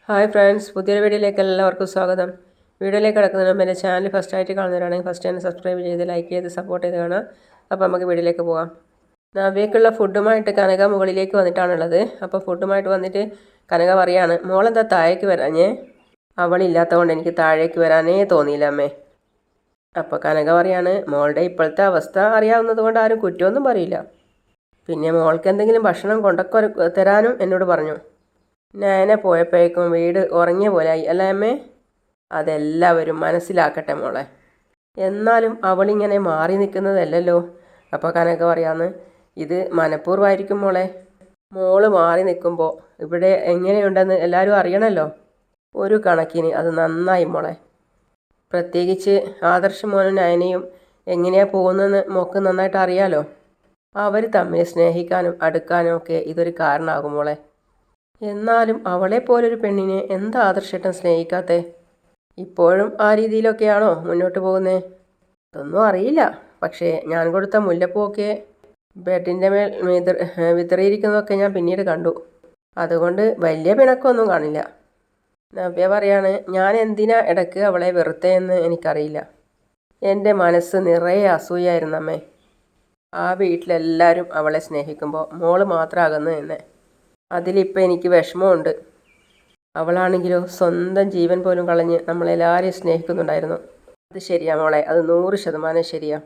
Hi friends, പുതിയൊരു വീഡിയോയിലേക്ക് എല്ലാവർക്കും സ്വാഗതം. വീഡിയോയിലേക്ക് കിടക്കുന്നതിന് മുമ്പ് എൻ്റെ ചാനൽ ഫസ്റ്റായിട്ട് കാണുന്നവരാണെങ്കിൽ ഫസ്റ്റ് തന്നെ സബ്സ്ക്രൈബ് ചെയ്ത് ലൈക്ക് ചെയ്ത് സപ്പോർട്ട് ചെയ്ത് കാണാം. അപ്പോൾ നമുക്ക് വീഡിയോയിലേക്ക് പോകാം. നവ്യക്കുള്ള ഫുഡുമായിട്ട് കനക മുകളിലേക്ക് വന്നിട്ടാണുള്ളത്. അപ്പോൾ ഫുഡുമായിട്ട് വന്നിട്ട് കനക പറയാണ്, മോളെന്താ താഴേക്ക് വരാഞ്ഞേ? അവളില്ലാത്തതുകൊണ്ട് എനിക്ക് താഴേക്ക് വരാനേ തോന്നിയില്ല അമ്മേ. അപ്പോൾ കനക പറയാണ്, മോളുടെ ഇപ്പോഴത്തെ അവസ്ഥ അറിയാവുന്നത് കൊണ്ട് ആരും കുറ്റമൊന്നും പറയില്ല. പിന്നെ മോൾക്ക് എന്തെങ്കിലും ഭക്ഷണം കൊണ്ടൊക്കെ തരാനും എന്നോട് പറഞ്ഞു. നയന പോയപ്പോഴേക്കും വീട് ഉറങ്ങിയ പോലായി അല്ലേ അമ്മേ? അതെല്ലാവരും മനസ്സിലാക്കട്ടെ മോളെ. എന്നാലും അവളിങ്ങനെ മാറി നിൽക്കുന്നതല്ലല്ലോ. അപ്പോൾ കനക പറയാന്ന്, ഇത് മനഃപൂർവ്വമായിരിക്കും മോളെ. മോള് മാറി നിൽക്കുമ്പോൾ ഇവിടെ എങ്ങനെയുണ്ടെന്ന് എല്ലാവരും അറിയണമല്ലോ. ഒരു കണക്കിന് അത് നന്നായി മോളെ. പ്രത്യേകിച്ച് ആദർശ് മോനും നയനയും എങ്ങനെയാണ് പോകുന്നതെന്ന് മോൾക്ക് നന്നായിട്ട് അറിയാലോ. അവർ തമ്മിൽ സ്നേഹിക്കാനും അടുക്കാനും ഒക്കെ ഇതൊരു കാരണമാകും മോളെ. എന്നാലും അവളെപ്പോലൊരു പെണ്ണിനെ എന്താ ആദർശേട്ടൻ സ്നേഹിക്കാത്തേ? ഇപ്പോഴും ആ രീതിയിലൊക്കെയാണോ മുന്നോട്ട് പോകുന്നത്? അതൊന്നും അറിയില്ല. പക്ഷേ ഞാൻ കൊടുത്ത മുല്ലപ്പൂവൊക്കെ ബെഡിൻ്റെ മേൽ വിതറിയിരിക്കുന്നതൊക്കെ ഞാൻ പിന്നീട് കണ്ടു. അതുകൊണ്ട് വലിയ പിണക്കമൊന്നും കാണില്ല. നവ്യ പറയാണ്, ഞാൻ എന്തിനാ ഇടയ്ക്ക് അവളെ വെറുത്തേന്ന് എനിക്കറിയില്ല. എൻ്റെ മനസ്സ് നിറയെ അസൂയായിരുന്നു അമ്മേ. ആ വീട്ടിലെല്ലാവരും അവളെ സ്നേഹിക്കുമ്പോൾ മോള് മാത്രം അകന്നു തന്നെ. അതിലിപ്പോൾ എനിക്ക് വിഷമമുണ്ട്. അവളാണെങ്കിലോ സ്വന്തം ജീവൻ പോലും കളഞ്ഞ് നമ്മളെല്ലാവരെയും സ്നേഹിക്കുന്നുണ്ടായിരുന്നു. അത് ശരിയാ മോളെ, അത് 100% ശരിയാ.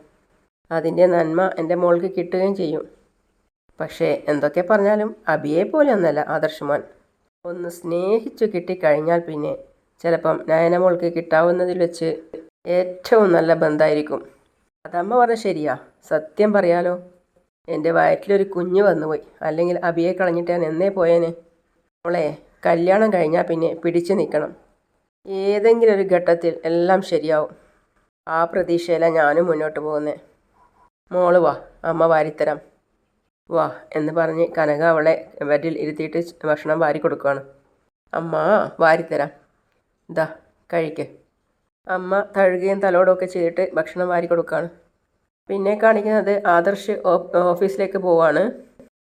അതിൻ്റെ നന്മ എൻ്റെ മോൾക്ക് കിട്ടുകയും ചെയ്യും. പക്ഷേ എന്തൊക്കെ പറഞ്ഞാലും അബിയെ പോലെ ഒന്നല്ല ആദർശമാൻ. ഒന്ന് സ്നേഹിച്ചു കിട്ടിക്കഴിഞ്ഞാൽ പിന്നെ ചിലപ്പം നയന മോൾക്ക് കിട്ടാവുന്നതിൽ വെച്ച് ഏറ്റവും നല്ല ബന്ധമായിരിക്കും. അതമ്മ പറഞ്ഞ ശരിയാ. സത്യം പറയാലോ, എൻ്റെ വയറ്റിലൊരു കുഞ്ഞ് വന്നുപോയി. അല്ലെങ്കിൽ അബിയെ കളഞ്ഞിട്ട് ഞാൻ എന്നേ പോയേനെ. മോളെ, കല്യാണം കഴിഞ്ഞാൽ പിന്നെ പിടിച്ചു നിൽക്കണം. ഏതെങ്കിലും ഒരു ഘട്ടത്തിൽ എല്ലാം ശരിയാവും. ആ പ്രതീക്ഷയിലാണ് ഞാനും മുന്നോട്ട് പോകുന്നത്. മോള് വാ, അമ്മ വാരിത്തരാം. വാ എന്ന് പറഞ്ഞ് കനക അവളെ ബെഡിൽ ഇരുത്തിയിട്ട് ഭക്ഷണം വാരി കൊടുക്കുകയാണ്. അമ്മ വാരിത്തരാം, ഇതാ കഴിക്ക്. അമ്മ തഴുകുകയും തലോടുകയൊക്കെ ചെയ്തിട്ട് ഭക്ഷണം വാരി കൊടുക്കുകയാണ്. പിന്നെ കാണിക്കുന്നത് ആദർശ് ഓഫീസിലേക്ക് പോവാണ്.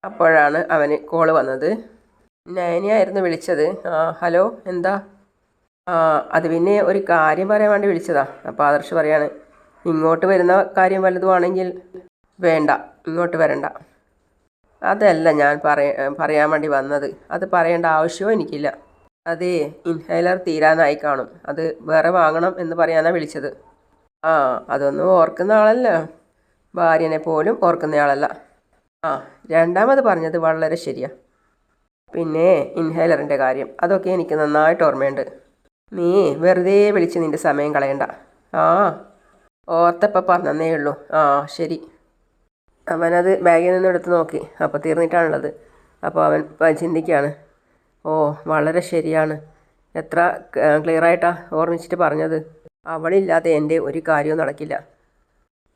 അപ്പോഴാണ് അവന് കോള് വന്നത്. നയനയായിരുന്നു വിളിച്ചത്. ഹലോ, എന്താ? അത് പിന്നെ ഒരു കാര്യം പറയാൻ വേണ്ടി വിളിച്ചതാ. അപ്പോൾ ആദർശ് പറയാണ്, ഇങ്ങോട്ട് വരുന്ന കാര്യം വല്ലതുമാണെങ്കിൽ വേണ്ട, ഇങ്ങോട്ട് വരണ്ട. അതല്ല ഞാൻ പറയാൻ വേണ്ടി വന്നത്. അത് പറയേണ്ട ആവശ്യവും എനിക്കില്ല. അതേ, ഇൻഹേലർ തീരാനായി കാണും. അത് വേറെ വാങ്ങണം എന്ന് പറയാനാണ് വിളിച്ചത്. അതൊന്നും ഓർക്കുന്ന ആളല്ല. ഭാര്യനെ പോലും ഓർക്കുന്നയാളല്ല. രണ്ടാമത് പറഞ്ഞത് വളരെ ശരിയാ. പിന്നെ ഇൻഹേലറിൻ്റെ കാര്യം, അതൊക്കെ എനിക്ക് നന്നായിട്ട് ഓർമ്മയുണ്ട്. നീ വെറുതെ വിളിച്ച് നിൻ്റെ സമയം കളയണ്ട. ഓർത്തപ്പം പറഞ്ഞതേ ഉള്ളൂ. ശരി. അവനത് ബാഗിൽ നിന്ന് എടുത്ത് നോക്കി. അപ്പോൾ തീർന്നിട്ടാണുള്ളത്. അപ്പോൾ അവൻ ചിന്തിക്കുകയാണ്, വളരെ ശരിയാണ്. എത്ര ക്ലിയറായിട്ടാണ് ഓർമ്മിച്ചിട്ട് പറഞ്ഞത്. അവളില്ലാതെ എൻ്റെ ഒരു കാര്യവും നടക്കില്ല.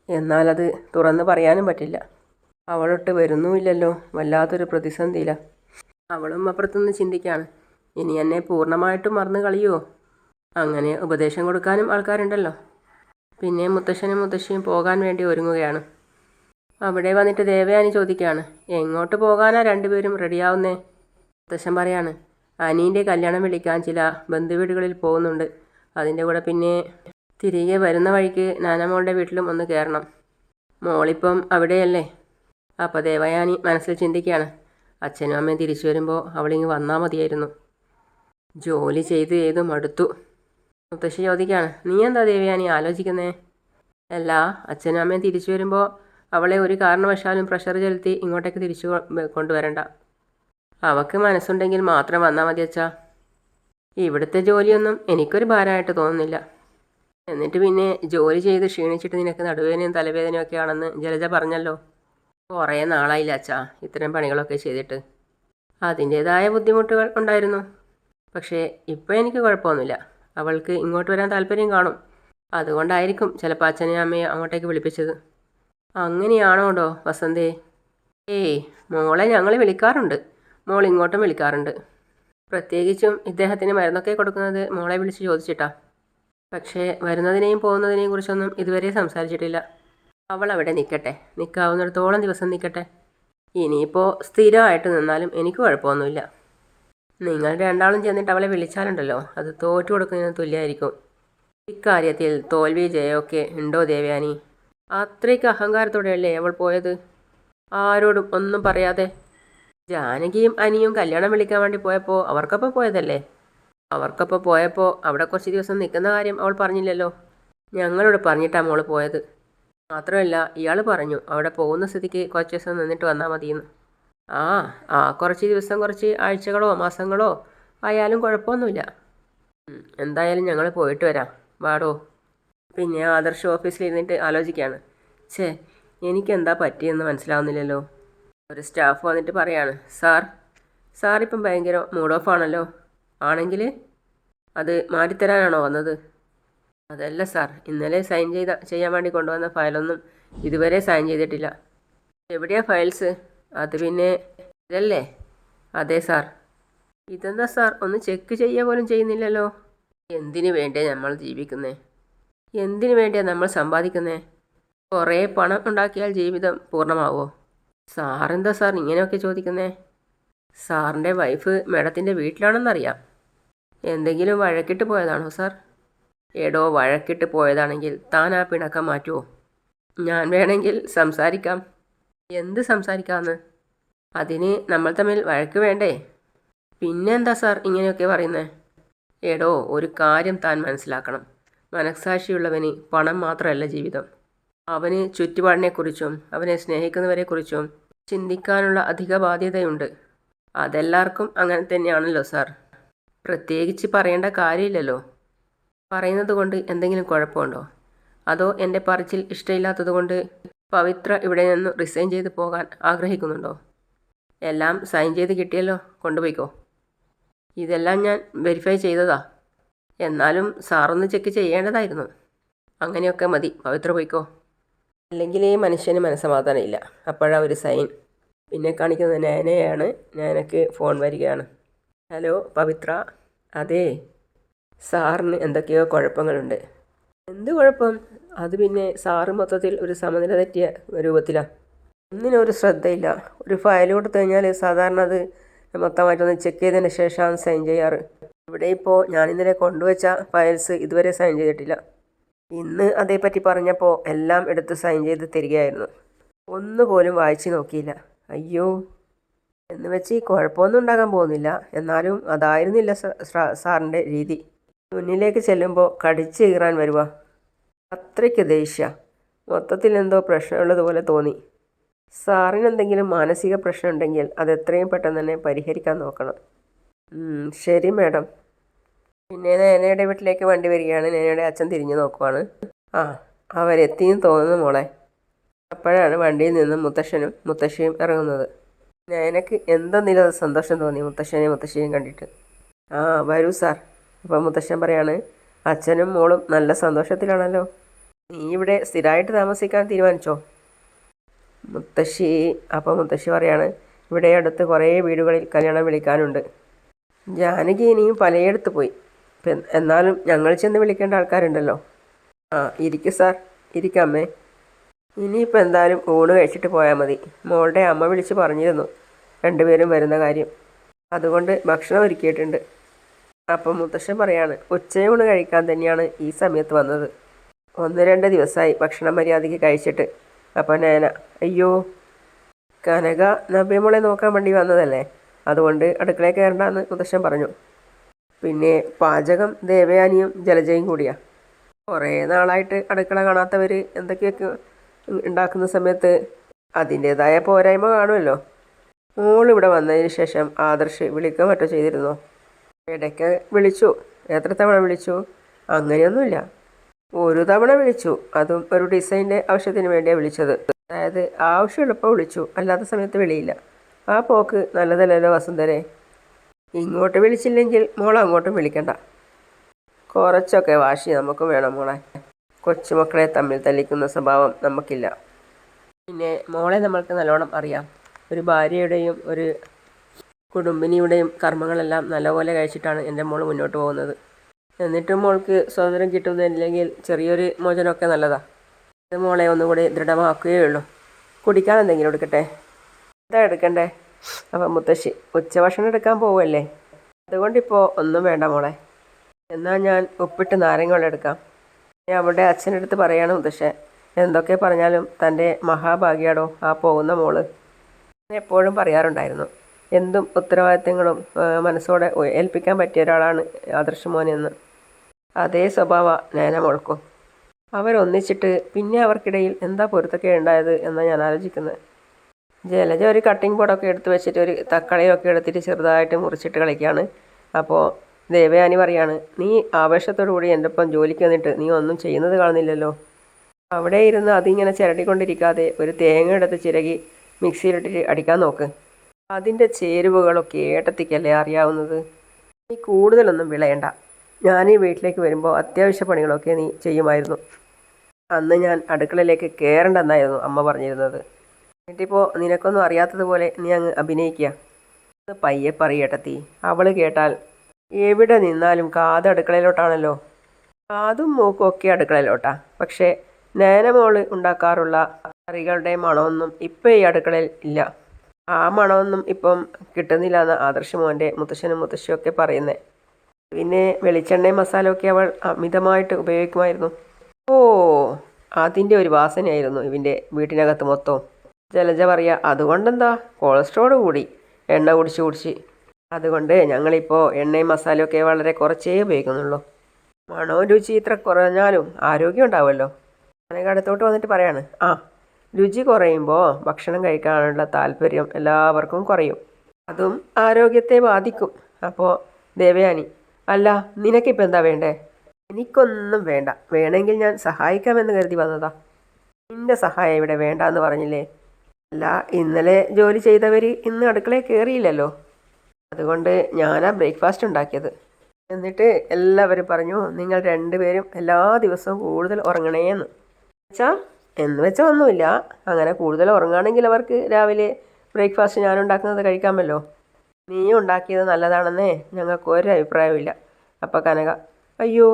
എന്നാലത് തുറന്ന് പറയാനും പറ്റില്ല. അവളൊട്ട് വരുന്നുമില്ലല്ലോ. വല്ലാത്തൊരു പ്രതിസന്ധിയില്ല. അവളും അപ്പുറത്തുനിന്ന് ചിന്തിക്കുകയാണ്, ഇനി എന്നെ പൂർണ്ണമായിട്ടും മറന്നു കളിയുമോ? അങ്ങനെ ഉപദേശം കൊടുക്കാനും ആൾക്കാരുണ്ടല്ലോ. പിന്നെ മുത്തശ്ശനും മുത്തശ്ശിയും പോകാൻ വേണ്ടി ഒരുങ്ങുകയാണ്. അവിടെ വന്നിട്ട് ദേവയാനി ചോദിക്കുകയാണ്, എങ്ങോട്ട് പോകാനാ രണ്ടുപേരും റെഡിയാവുന്നേ? മുത്തശ്ശൻ പറയാണ്, അനീൻ്റെ കല്യാണം വിളിക്കാൻ ചില ബന്ധുവീടുകളിൽ പോകുന്നുണ്ട്. അതിൻ്റെ കൂടെ പിന്നെ തിരികെ വരുന്ന വഴിക്ക് നാനമോളുടെ വീട്ടിലും ഒന്ന് കയറണം. മോളിപ്പം അവിടെയല്ലേ? അപ്പോൾ ദേവയാനി മനസ്സിൽ ചിന്തിക്കുകയാണ്, അച്ഛനും അമ്മയും തിരിച്ചു വരുമ്പോൾ അവളിങ്ങ് വന്നാൽ മതിയായിരുന്നു. ജോലി ചെയ്ത് മടുത്തു. മുത്തശ്ശി ചോദിക്കുകയാണ്, നീ എന്താ ദേവയാനി ആലോചിക്കുന്നേ? അല്ല, അച്ഛനും അമ്മയും തിരിച്ചു വരുമ്പോൾ അവളെ ഒരു കാരണവശാലും പ്രഷർ ചെലുത്തി ഇങ്ങോട്ടേക്ക് തിരിച്ചു കൊണ്ടുവരണ്ട. അവൾക്ക് മനസ്സുണ്ടെങ്കിൽ മാത്രം വന്നാൽ മതി അച്ഛാ. ഇവിടുത്തെ ജോലിയൊന്നും എനിക്കൊരു ഭാരമായിട്ട് തോന്നുന്നില്ല. എന്നിട്ട് പിന്നെ ജോലി ചെയ്ത് ക്ഷീണിച്ചിട്ട് നിനക്ക് നടുവേദനയും തലവേദനയും ഒക്കെ ആണെന്ന് ജലജ പറഞ്ഞല്ലോ. കുറേ നാളായില്ല അച്ഛാ ഇത്തരം പണികളൊക്കെ ചെയ്തിട്ട്. അതിൻ്റേതായ ബുദ്ധിമുട്ടുകൾ ഉണ്ടായിരുന്നു. പക്ഷേ ഇപ്പോൾ എനിക്ക് കുഴപ്പമൊന്നുമില്ല. അവൾക്ക് ഇങ്ങോട്ട് വരാൻ താല്പര്യം കാണും. അതുകൊണ്ടായിരിക്കും ചിലപ്പോൾ അച്ഛനെയും അമ്മയും അങ്ങോട്ടേക്ക് വിളിപ്പിച്ചത്. അങ്ങനെയാണോടോ വസന്തേ? മോളെ ഞങ്ങൾ വിളിക്കാറുണ്ട്. മോൾ ഇങ്ങോട്ടും വിളിക്കാറുണ്ട്. പ്രത്യേകിച്ചും ഇദ്ദേഹത്തിന് മരുന്നൊക്കെ കൊടുക്കുന്നത് മോളെ വിളിച്ച് ചോദിച്ചിട്ടാ. പക്ഷേ വരുന്നതിനെയും പോകുന്നതിനെയും കുറിച്ചൊന്നും ഇതുവരെ സംസാരിച്ചിട്ടില്ല. അവൾ അവിടെ നിൽക്കട്ടെ, നിൽക്കാവുന്നിടത്തോളം ദിവസം നിൽക്കട്ടെ. ഇനിയിപ്പോൾ സ്ഥിരമായിട്ട് നിന്നാലും എനിക്ക് കുഴപ്പമൊന്നുമില്ല. നിങ്ങൾ രണ്ടാളും ചെന്നിട്ട് അവളെ വിളിച്ചാലുണ്ടല്ലോ അത് തോറ്റു കൊടുക്കുന്നതിന് തുല്യമായിരിക്കും. ഇക്കാര്യത്തിൽ തോൽവി ജയമൊക്കെ ഉണ്ടോ ദേവയാനി? അത്രയ്ക്ക് അഹങ്കാരത്തോടെയല്ലേ അവൾ പോയത്, ആരോടും ഒന്നും പറയാതെ. ജാനകിയും അനിയും കല്യാണം വിളിക്കാൻ വേണ്ടി പോയപ്പോൾ അവർക്കൊപ്പം പോയതല്ലേ. അവർക്കൊപ്പം പോയപ്പോൾ അവിടെ കുറച്ച് ദിവസം നിൽക്കുന്ന കാര്യം അവൾ പറഞ്ഞില്ലല്ലോ. ഞങ്ങളോട് പറഞ്ഞിട്ടാണ് മോള് പോയത്. മാത്രമല്ല ഇയാൾ പറഞ്ഞു അവിടെ പോകുന്ന സ്ഥിതിക്ക് കുറച്ച് ദിവസം നിന്നിട്ട് വന്നാൽ മതിയെന്ന്. ആ കുറച്ച് ദിവസം, കുറച്ച് ആഴ്ചകളോ മാസങ്ങളോ ആയാലും കുഴപ്പമൊന്നുമില്ല. എന്തായാലും ഞങ്ങൾ പോയിട്ട് വരാം, വാടോ. പിന്നെ ആദർശ് ഓഫീസിലിരുന്നിട്ട് ആലോചിക്കുകയാണ്. ഛേ, എനിക്കെന്താ പറ്റിയെന്ന് മനസ്സിലാവുന്നില്ലല്ലോ. ഒരു സ്റ്റാഫ് വന്നിട്ട് പറയാണ്, സാറിപ്പം ഭയങ്കര മൂഡ് ഓഫ് ആണല്ലോ. ആണെങ്കിൽ അത് മാറ്റിത്തരാനാണോ വന്നത്? അതല്ല സാർ, ഇന്നലെ ചെയ്യാൻ വേണ്ടി കൊണ്ടുവന്ന ഫയലൊന്നും ഇതുവരെ സൈൻ ചെയ്തിട്ടില്ല. എവിടെയാ ഫയൽസ്? അത് പിന്നെ ഇതല്ലേ? അതെ സാർ. ഇതെന്താ സാർ, ഒന്ന് ചെക്ക് ചെയ്യുക പോലും ചെയ്യുന്നില്ലല്ലോ. എന്തിനു വേണ്ടിയാണ് നമ്മൾ ജീവിക്കുന്നേ? എന്തിനു വേണ്ടിയാണ് നമ്മൾ സമ്പാദിക്കുന്നേ? കുറേ പണം ഉണ്ടാക്കിയാൽ ജീവിതം പൂർണ്ണമാവോ? സാറെന്താ സാർ ഇങ്ങനെയൊക്കെ ചോദിക്കുന്നേ? സാറിൻ്റെ വൈഫ് മേഡത്തിൻ്റെ വീട്ടിലാണെന്നറിയാം. എന്തെങ്കിലും വഴക്കിട്ട് പോയതാണോ സാർ? എടോ, വഴക്കിട്ട് പോയതാണെങ്കിൽ താൻ ആ പിണക്കം മാറ്റുമോ? ഞാൻ വേണമെങ്കിൽ സംസാരിക്കാം. എന്ത് സംസാരിക്കാമെന്ന്? അതിന് നമ്മൾ തമ്മിൽ വഴക്ക് വേണ്ടേ? പിന്നെന്താ സാർ ഇങ്ങനെയൊക്കെ പറയുന്നേ? എടോ, ഒരു കാര്യം താൻ മനസ്സിലാക്കണം. മനസ്സാക്ഷിയുള്ളവന് പണം മാത്രമല്ല ജീവിതം. അവന് ചുറ്റുപാടിനെക്കുറിച്ചും അവനെ സ്നേഹിക്കുന്നവരെക്കുറിച്ചും ചിന്തിക്കാനുള്ള അധിക ബാധ്യതയുണ്ട്. അതെല്ലാവർക്കും അങ്ങനെ തന്നെയാണല്ലോ സാർ. പ്രത്യേകിച്ച് പറയേണ്ട കാര്യമില്ലല്ലോ. പറയുന്നത് കൊണ്ട് എന്തെങ്കിലും കുഴപ്പമുണ്ടോ? അതോ എൻ്റെ പറച്ചിൽ ഇഷ്ടമില്ലാത്തതുകൊണ്ട് പവിത്ര ഇവിടെ നിന്ന് റിസൈൻ ചെയ്ത് പോകാൻ ആഗ്രഹിക്കുന്നുണ്ടോ? എല്ലാം സൈൻ ചെയ്ത് കിട്ടിയല്ലോ, കൊണ്ടുപോയിക്കോ. ഇതെല്ലാം ഞാൻ വെരിഫൈ ചെയ്തതാ. എന്നാലും സാറൊന്ന് ചെക്ക് ചെയ്യേണ്ടതായിരുന്നു. അങ്ങനെയൊക്കെ മതി, പവിത്ര പോയിക്കോ. അല്ലെങ്കിൽ ഈ മനുഷ്യന് മനസ്സമാധാനമില്ല. അപ്പോഴാ ഒരു സൈൻ. പിന്നെ കാണിക്കുന്നത് നയനയാണ്. നയനക്ക് ഫോൺ വരികയാണ്. ഹലോ പവിത്ര. അതെ, സാറിന് എന്തൊക്കെയോ കുഴപ്പങ്ങളുണ്ട്. എന്ത് കുഴപ്പം? അത് പിന്നെ സാറ് മൊത്തത്തിൽ ഒരു സമനില തെറ്റിയ രൂപത്തിലാണ്. ഒന്നിനൊരു ശ്രദ്ധയില്ല. ഒരു ഫയൽ കൊടുത്തു കഴിഞ്ഞാൽ സാധാരണ അത് മൊത്തമായിട്ടൊന്ന് ചെക്ക് ചെയ്തതിന് ശേഷമാണ് സൈൻ ചെയ്യാറ്. ഇവിടെ ഇപ്പോൾ ഞാൻ ഇന്നലെ കൊണ്ടുവച്ച ഫയൽസ് ഇതുവരെ സൈൻ ചെയ്തിട്ടില്ല. ഇന്ന് അതേപ്പറ്റി പറഞ്ഞപ്പോൾ എല്ലാം എടുത്ത് സൈൻ ചെയ്ത് തരികയായിരുന്നു. ഒന്നുപോലും വായിച്ച് നോക്കിയില്ല. അയ്യോ, എന്ന് വെച്ച് കുഴപ്പമൊന്നും ഉണ്ടാകാൻ പോകുന്നില്ല. എന്നാലും അതായിരുന്നില്ല സാറിൻ്റെ രീതി. മുന്നിലേക്ക് ചെല്ലുമ്പോൾ കടിച്ച് കീറാൻ വരുക. അത്രയ്ക്ക് ദേഷ്യ. മൊത്തത്തിൽ എന്തോ പ്രശ്നമുള്ളതുപോലെ തോന്നി. സാറിന് എന്തെങ്കിലും മാനസിക പ്രശ്നം ഉണ്ടെങ്കിൽ അത് എത്രയും പെട്ടെന്ന് തന്നെ പരിഹരിക്കാൻ നോക്കണം. ശരി മാഡം. പിന്നെ നേനയുടെ വീട്ടിലേക്ക് വണ്ടി വരികയാണ്. നേനയുടെ അച്ഛൻ തിരിഞ്ഞു നോക്കുവാണ്. അവരെത്തിയെന്ന് തോന്നുന്നു മോളെ. അപ്പോഴാണ് വണ്ടിയിൽ നിന്നും മുത്തശ്ശനും മുത്തശ്ശിയും ഇറങ്ങുന്നത്. നേനക്ക് എന്തെന്നില്ല സന്തോഷം തോന്നി മുത്തശ്ശിയെയും കണ്ടിട്ട്. വരൂ സാർ. അപ്പം മുത്തശ്ശൻ പറയാണ്, അച്ഛനും മോളും നല്ല സന്തോഷത്തിലാണല്ലോ. നീ ഇവിടെ സ്ഥിരമായിട്ട് താമസിക്കാൻ തീരുമാനിച്ചോ? മുത്തശ്ശി പറയാണ്, ഇവിടെ അടുത്ത് കുറേ വീടുകളിൽ കല്യാണം വിളിക്കാനുണ്ട്. ജാനകി ഇനിയും പലയിടത്ത് പോയി. എന്നാലും ഞങ്ങൾ ചെന്ന് വിളിക്കേണ്ട ആൾക്കാരുണ്ടല്ലോ. ഇരിക്കും സാർ. ഇരിക്കാമേ. ഇനിയിപ്പോൾ എന്തായാലും ഊണ് കഴിച്ചിട്ട് പോയാൽ മതി. മോളുടെ അമ്മ വിളിച്ച് പറഞ്ഞിരുന്നു രണ്ടുപേരും വരുന്ന കാര്യം. അതുകൊണ്ട് ഭക്ഷണം ഒരുക്കിയിട്ടുണ്ട്. അപ്പം മുത്തശ്ശൻ പറയാണ്, ഉച്ചയൂണ് കഴിക്കാൻ തന്നെയാണ് ഈ സമയത്ത് വന്നത്. 1-2 ദിവസമായി ഭക്ഷണം മര്യാദയ്ക്ക് കഴിച്ചിട്ട്. അപ്പം നേന, അയ്യോ കനക നബിയമോളെ നോക്കാൻ വേണ്ടി വന്നതല്ലേ, അതുകൊണ്ട് അടുക്കളയിൽ കയറണ്ടെന്ന് മുത്തശ്ശൻ പറഞ്ഞു. പിന്നെ പാചകം ദേവയാനിയും ജലജയും കൂടിയാണ്. കുറേ നാളായിട്ട് അടുക്കള കാണാത്തവർ എന്തൊക്കെയൊക്കെ ഉണ്ടാക്കുന്ന സമയത്ത് അതിൻ്റേതായ പോരായ്മ കാണുമല്ലോ. മോളിവിടെ വന്നതിന് ശേഷം ആദർശ് വിളിക്കാൻ മറ്റോ ചെയ്തിരുന്നോ? ഇടയ്ക്ക് വിളിച്ചു. എത്ര തവണ വിളിച്ചു? അങ്ങനെയൊന്നുമില്ല. ഒരു തവണ വിളിച്ചു. അതും ഒരു ഡിസൈൻ്റെ ആവശ്യത്തിന് വേണ്ടിയാണ് വിളിച്ചത്. അതായത് ആവശ്യമുള്ളപ്പോൾ വിളിച്ചു, അല്ലാത്ത സമയത്ത് വിളിയില്ല. ആ പോക്ക് നല്ലതല്ലല്ലോ വസുന്ധരെ. ഇങ്ങോട്ട് വിളിച്ചില്ലെങ്കിൽ മോൾ അങ്ങോട്ടും വിളിക്കണ്ട. കുറച്ചൊക്കെ വാശി നമുക്കും വേണം മോളെ. കൊച്ചുമക്കളെ തമ്മിൽ തല്ലിക്കുന്ന സ്വഭാവം നമുക്കില്ല. പിന്നെ മോളെ നമ്മൾക്ക് നല്ലോണം അറിയാം. ഒരു ഭാര്യയുടെയും ഒരു കുടുംബിനിയുടെയും കർമ്മങ്ങളെല്ലാം നല്ലപോലെ കഴിച്ചിട്ടാണ് എൻ്റെ മോൾ മുന്നോട്ട് പോകുന്നത്. എന്നിട്ടും മോൾക്ക് സ്വാതന്ത്ര്യം കിട്ടുന്നില്ലെങ്കിൽ ചെറിയൊരു മോചനമൊക്കെ നല്ലതാണ്. ഇത് മോളെ ഒന്നുകൂടി ദൃഢമാക്കുകയേ ഉള്ളൂ. കുടിക്കാൻ എന്തെങ്കിലും എടുക്കട്ടെ? എന്താ എടുക്കണ്ടേ? അപ്പം മുത്തശ്ശി, ഉച്ചഭക്ഷണം എടുക്കാൻ പോവുമല്ലേ, അതുകൊണ്ടിപ്പോൾ ഒന്നും വേണ്ട മോളെ. എന്നാൽ ഞാൻ ഉപ്പിട്ട് നാരങ്ങ വെള്ളം എടുക്കാം. ഞാൻ അവിടെ അച്ഛനടുത്ത് പറയാണ് മുത്തശ്ശൻ. എന്തൊക്കെ പറഞ്ഞാലും തൻ്റെ മഹാഭാഗ്യാടോ ആ പോകുന്ന മോള്. എപ്പോഴും പറയാറുണ്ടായിരുന്നു, എന്തും ഉത്തരവാദിത്തങ്ങളും മനസ്സോടെ ഏൽപ്പിക്കാൻ പറ്റിയ ഒരാളാണ് ആദർശ് മോനെന്ന്. അതേ സ്വഭാവ നേന മോൾക്കും. അവരൊന്നിച്ചിട്ട് പിന്നെ അവർക്കിടയിൽ എന്താ പൊരുത്തക്കേട് ഉണ്ടായത് എന്നാണ് ഞാൻ ആലോചിക്കുന്നത്. ജലജ ഒരു കട്ടിംഗ് ബോർഡൊക്കെ എടുത്ത് വെച്ചിട്ട് ഒരു തക്കാളിയൊക്കെ എടുത്തിട്ട് ചെറുതായിട്ട് മുറിച്ചിട്ട് കളിക്കുകയാണ്. അപ്പോൾ ദേവയാനി പറയാണ്, നീ ആവേശത്തോടു കൂടി എൻ്റെ ഒപ്പം ജോലിക്ക് വന്നിട്ട് നീ ഒന്നും ചെയ്യുന്നത് കാണുന്നില്ലല്ലോ. അവിടെ ഇരുന്ന് അതിങ്ങനെ ചിരട്ടിക്കൊണ്ടിരിക്കാതെ ഒരു തേങ്ങ എടുത്ത് ചിരകി മിക്സിയിലിട്ടിട്ട് അടിക്കാൻ നോക്ക്. അതിൻ്റെ ചേരുവകളൊക്കെ ഏട്ടത്തിക്കല്ലേ അറിയാവുന്നത്. നീ കൂടുതലൊന്നും വിളയണ്ട. ഞാൻ ഈ വീട്ടിലേക്ക് വരുമ്പോൾ അത്യാവശ്യ പണികളൊക്കെ നീ ചെയ്യുമായിരുന്നു. അന്ന് ഞാൻ അടുക്കളയിലേക്ക് കയറണ്ടെന്നായിരുന്നു അമ്മ പറഞ്ഞിരുന്നത്. എന്നിട്ടിപ്പോൾ നിനക്കൊന്നും അറിയാത്തതുപോലെ നീ അങ്ങ് അഭിനയിക്കുക. അത് പയ്യെ പറയേട്ടത്തി. അവൾ കേട്ടാൽ എവിടെ നിന്നാലും കാത് അടുക്കളയിലോട്ടാണല്ലോ. കാതും മൂക്കും ഒക്കെ അടുക്കളയിലോട്ടാ. പക്ഷേ നേനമോള് ഉണ്ടാക്കാറുള്ള കറികളുടെ മണമൊന്നും ഇപ്പം ഈ അടുക്കളയിൽ ഇല്ല. ആ മണമൊന്നും ഇപ്പം കിട്ടുന്നില്ല എന്ന് ആദർശ് മോൻ്റെ മുത്തശ്ശനും മുത്തശ്ശിയും ഒക്കെ പറയുന്നത്. പിന്നെ വെളിച്ചെണ്ണയും മസാലയൊക്കെ അവൾ അമിതമായിട്ട് ഉപയോഗിക്കുമായിരുന്നു. ഓ, അതിൻ്റെ ഒരു വാസനയായിരുന്നു ഇവൻ്റെ വീട്ടിനകത്ത് മൊത്തവും. ജലജ പറയുക, അതുകൊണ്ടെന്താ, കൊളസ്ട്രോൾ കൂടി എണ്ണ കുടിച്ച്. അതുകൊണ്ട് ഞങ്ങളിപ്പോൾ എണ്ണയും മസാലയൊക്കെ വളരെ കുറച്ചേ ഉപയോഗിക്കുന്നുള്ളൂ. മണവും രുചി ഇത്ര കുറഞ്ഞാലും ആരോഗ്യം ഉണ്ടാവുമല്ലോ. എനിക്ക് അടുത്തോട്ട് വന്നിട്ട് പറയാണ്, രുചി കുറയുമ്പോൾ ഭക്ഷണം കഴിക്കാനുള്ള താല്പര്യം എല്ലാവർക്കും കുറയും. അതും ആരോഗ്യത്തെ ബാധിക്കും. അപ്പോൾ ദേവയാനി, അല്ല നിനക്കിപ്പോൾ എന്താ വേണ്ടേ? എനിക്കൊന്നും വേണ്ട. വേണമെങ്കിൽ ഞാൻ സഹായിക്കാമെന്ന് കരുതി വന്നതാ. നിന്റെ സഹായം ഇവിടെ വേണ്ട എന്ന് പറഞ്ഞില്ലേ? അല്ല, ഇന്നലെ ജോലി ചെയ്തവർ ഇന്ന് അടുക്കളയിൽ കയറിയില്ലല്ലോ. അതുകൊണ്ട് ഞാനാ ബ്രേക്ക്ഫാസ്റ്റ് ഉണ്ടാക്കിയത്. എന്നിട്ട് എല്ലാവരും പറഞ്ഞു, നിങ്ങൾ രണ്ടുപേരും എല്ലാ ദിവസവും കൂടുതൽ ഉറങ്ങണേന്ന്. എന്ന് വെച്ചാൽ ഒന്നുമില്ല. അങ്ങനെ കൂടുതൽ ഉറങ്ങുകയാണെങ്കിൽ അവർക്ക് രാവിലെ ബ്രേക്ക്ഫാസ്റ്റ് ഞാൻ ഉണ്ടാക്കുന്നത് കഴിക്കാമല്ലോ. നീ ഉണ്ടാക്കിയത് നല്ലതാണെന്നേ ഞങ്ങൾക്ക് ഒരു അഭിപ്രായമില്ല. അപ്പം കനക, അയ്യോ,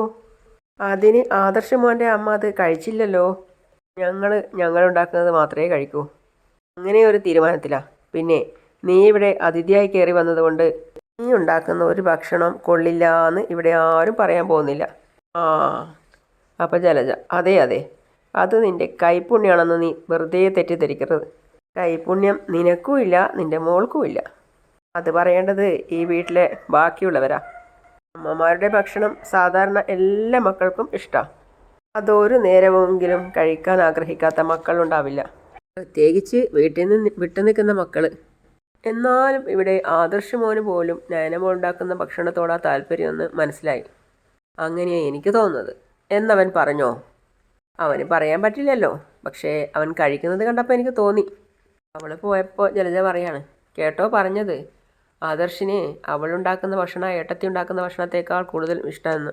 അതിന് ആദർശ് മോൻ്റെ അമ്മ അത് കഴിച്ചില്ലല്ലോ. ഞങ്ങളുണ്ടാക്കുന്നത് മാത്രമേ കഴിക്കൂ. അങ്ങനെ ഒരു തീരുമാനത്തിലാണ്. പിന്നെ നീ ഇവിടെ അതിഥിയായി കയറി വന്നതുകൊണ്ട് നീ ഉണ്ടാക്കുന്ന ഒരു ഭക്ഷണം കൊള്ളില്ല എന്ന് ഇവിടെ ആരും പറയാൻ പോകുന്നില്ല. അപ്പം ജലജ, അതെ, അത് നിൻ്റെ കൈപ്പുണ്യമാണെന്ന് നീ വെറുതെ തെറ്റിദ്ധരിക്കരുത്. കൈപ്പുണ്യം നിനക്കും ഇല്ല, നിൻ്റെ മോൾക്കും ഇല്ല. അത് പറയേണ്ടത് ഈ വീട്ടിലെ ബാക്കിയുള്ളവരാ. അമ്മമാരുടെ ഭക്ഷണം സാധാരണ എല്ലാ മക്കൾക്കും ഇഷ്ടമാണ്. അതൊരു നേരമെങ്കിലും കഴിക്കാൻ ആഗ്രഹിക്കാത്ത മക്കളുണ്ടാവില്ല, പ്രത്യേകിച്ച് വീട്ടിൽ നിന്ന് വിട്ടു നിൽക്കുന്ന മക്കൾ. എന്നാലും ഇവിടെ ആദർശ് മോന് പോലും നയനമോൾ ഉണ്ടാക്കുന്ന ഭക്ഷണത്തോടാ താല്പര്യമെന്ന് മനസ്സിലായി. അങ്ങനെയാണ് എനിക്ക് തോന്നുന്നത് എന്നവൻ പറഞ്ഞോ? അവന് പറയാൻ പറ്റില്ലല്ലോ. പക്ഷേ അവൻ കഴിക്കുന്നത് കണ്ടപ്പോൾ എനിക്ക് തോന്നി. അവൾ പോയപ്പോൾ ജലജ പറയാണ്, കേട്ടോ പറഞ്ഞത്, ആദർശിന് അവളുണ്ടാക്കുന്ന ഭക്ഷണം ഏട്ടത്തി ഉണ്ടാക്കുന്ന ഭക്ഷണത്തേക്കാൾ കൂടുതൽ ഇഷ്ടമെന്ന്.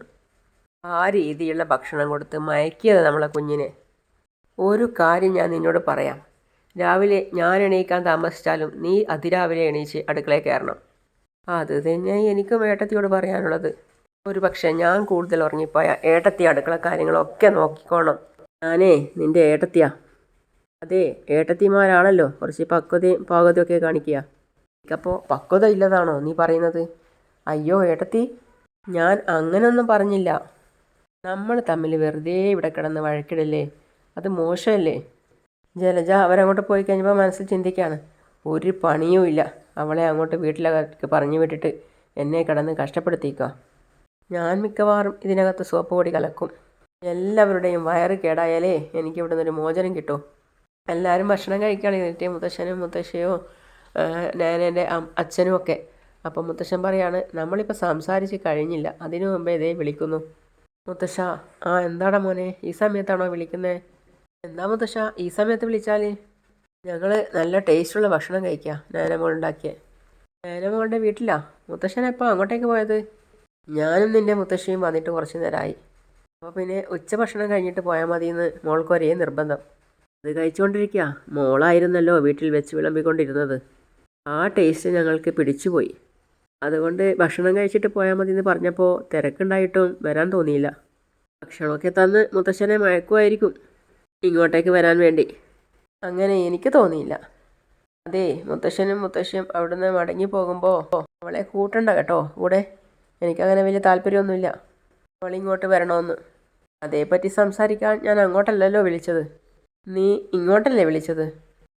ആ രീതിയിലുള്ള ഭക്ഷണം കൊടുത്ത് മയക്കിയത് നമ്മളെ കുഞ്ഞിനെ. ഒരു കാര്യം ഞാൻ നിന്നോട് പറയാം. രാവിലെ ഞാൻ എണീക്കാൻ താമസിച്ചാലും നീ അതിരാവിലെ എണീച്ച് അടുക്കളയിൽ കയറണം. അത് തന്നെ എനിക്കും ഏട്ടത്തിയോട് പറയാനുള്ളത്. ഒരു പക്ഷേ ഞാൻ കൂടുതൽ ഉറങ്ങിപ്പോയാൽ ഏട്ടത്തി അടുക്കള കാര്യങ്ങളൊക്കെ നോക്കിക്കോണം. ഞാനേ നിൻ്റെ ഏട്ടത്തിയാ. അതെ, ഏട്ടത്തിമാരാണല്ലോ കുറച്ച് പക്വതയും പാകതയൊക്കെ കാണിക്കുക. എനിക്കപ്പോൾ പക്വത ഇല്ലതാണോ നീ പറയുന്നത്? അയ്യോ ഏട്ടത്തി, ഞാൻ അങ്ങനൊന്നും പറഞ്ഞില്ല. നമ്മൾ തമ്മിൽ വെറുതെ ഇവിടെ കിടന്ന് വഴക്കിടല്ലേ, അത് മോശമല്ലേ? ജലജ അവരങ്ങോട്ട് പോയി കഴിഞ്ഞപ്പോൾ മനസ്സിൽ ചിന്തിക്കുകയാണ്, ഒരു പണിയും ഇല്ല. അവളെ അങ്ങോട്ട് വീട്ടിലേക്ക് പറഞ്ഞു വിട്ടിട്ട് എന്നെ കിടന്ന് കഷ്ടപ്പെടുത്തിക്കുക. ഞാൻ മിക്കവാറും ഇതിനകത്ത് സോപ്പ് പൊടി കലക്കും. എല്ലാവരുടെയും വയറ് കേടായാലേ എനിക്ക് ഇവിടെ നിന്നൊരു മോചനം കിട്ടും. എല്ലാവരും ഭക്ഷണം കഴിക്കുകയാണെങ്കിൽ മുത്തശ്ശനും മുത്തശ്ശിയോ ഞാനെൻ്റെ അച്ഛനും ഒക്കെ. അപ്പം മുത്തശ്ശൻ പറയാണ്, നമ്മളിപ്പോൾ സംസാരിച്ച് കഴിഞ്ഞില്ല, അതിനു മുമ്പേ ഇതേ വിളിക്കുന്നു. മുത്തശ്ശ, എന്താടാ മോനെ ഈ സമയത്താണോ വിളിക്കുന്നത്? എന്താ മുത്തശ്ശ ഈ സമയത്ത് വിളിച്ചാൽ? ഞങ്ങൾ നല്ല ടേസ്റ്റുള്ള ഭക്ഷണം കഴിക്കുക, നയനമോൾ ഉണ്ടാക്കിയ. നയനമോളുടെ വീട്ടിലാ. മുത്തശ്ശൻ എപ്പോൾ അങ്ങോട്ടേക്ക് പോയത്? ഞാനും നിൻ്റെ മുത്തശ്ശിയും വന്നിട്ട് കുറച്ച് നേരമായി. അപ്പോൾ പിന്നെ ഉച്ചഭക്ഷണം കഴിഞ്ഞിട്ട് പോയാൽ മതിയെന്ന് മോൾക്ക് ഒരേ നിർബന്ധം. അത് കഴിച്ചുകൊണ്ടിരിക്കുക. മോളായിരുന്നല്ലോ വീട്ടിൽ വെച്ച് വിളമ്പിക്കൊണ്ടിരുന്നത്. ആ ടേസ്റ്റ് ഞങ്ങൾക്ക് പിടിച്ചുപോയി. അതുകൊണ്ട് ഭക്ഷണം കഴിച്ചിട്ട് പോയാൽ മതിയെന്ന് പറഞ്ഞപ്പോൾ തിരക്കുണ്ടായിട്ടും വരാൻ തോന്നിയില്ല. ഭക്ഷണമൊക്കെ തന്ന് മുത്തശ്ശനെ മയക്കുമായിരിക്കും ഇങ്ങോട്ടേക്ക് വരാൻ വേണ്ടി. അങ്ങനെ എനിക്ക് തോന്നിയില്ല. അതെ, മുത്തശ്ശനും മുത്തശ്ശിയും അവിടുന്ന് മടങ്ങി പോകുമ്പോൾ അവളെ കൂട്ടണ്ട കേട്ടോ കൂടെ. എനിക്കങ്ങനെ വലിയ താല്പര്യമൊന്നുമില്ല അവളിങ്ങോട്ട് വരണമെന്ന്. അതേപ്പറ്റി സംസാരിക്കാൻ ഞാൻ അങ്ങോട്ടല്ലല്ലോ വിളിച്ചത്, നീ ഇങ്ങോട്ടല്ലേ വിളിച്ചത്.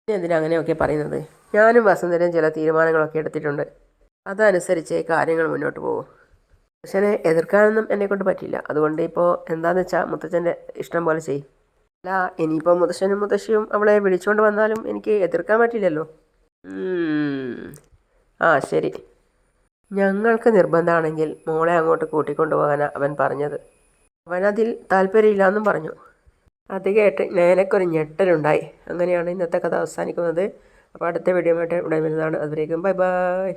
നീ എന്തിനാ അങ്ങനെയൊക്കെ പറയുന്നത്? ഞാനും വസുന്ധരയും ചില തീരുമാനങ്ങളൊക്കെ എടുത്തിട്ടുണ്ട്, അതനുസരിച്ച് കാര്യങ്ങൾ മുന്നോട്ട് പോകും. മുത്തച്ഛനെ എതിർക്കാനൊന്നും എന്നെക്കൊണ്ട് പറ്റില്ല. അതുകൊണ്ട് ഇപ്പോൾ എന്താണെന്ന് വെച്ചാൽ മുത്തച്ഛൻ്റെ ഇഷ്ടം പോലെ ചെയ്യും. അല്ല, ഇനിയിപ്പോൾ മുത്തശ്ശനും മുത്തശ്ശിയും അവളെ വിളിച്ചുകൊണ്ട് വന്നാലും എനിക്ക് എതിർക്കാൻ പറ്റില്ലല്ലോ. ആ ശരി, ഞങ്ങൾക്ക് നിർബന്ധമാണെങ്കിൽ മോളെ അങ്ങോട്ട് കൂട്ടിക്കൊണ്ടു പോകാനാണ് അവൻ പറഞ്ഞത്. അവനതിൽ താല്പര്യമില്ല പറഞ്ഞു. അത് കേട്ട് നേനക്കൊരു ഞെട്ടലുണ്ടായി. അങ്ങനെയാണ് ഇന്നത്തെ കഥ അവസാനിക്കുന്നത്. അപ്പോൾ അടുത്ത വീഡിയോ ആയിട്ട് ഇവിടെ വരുന്നതാണ്. അതുവരേക്കും ബൈ ബൈ.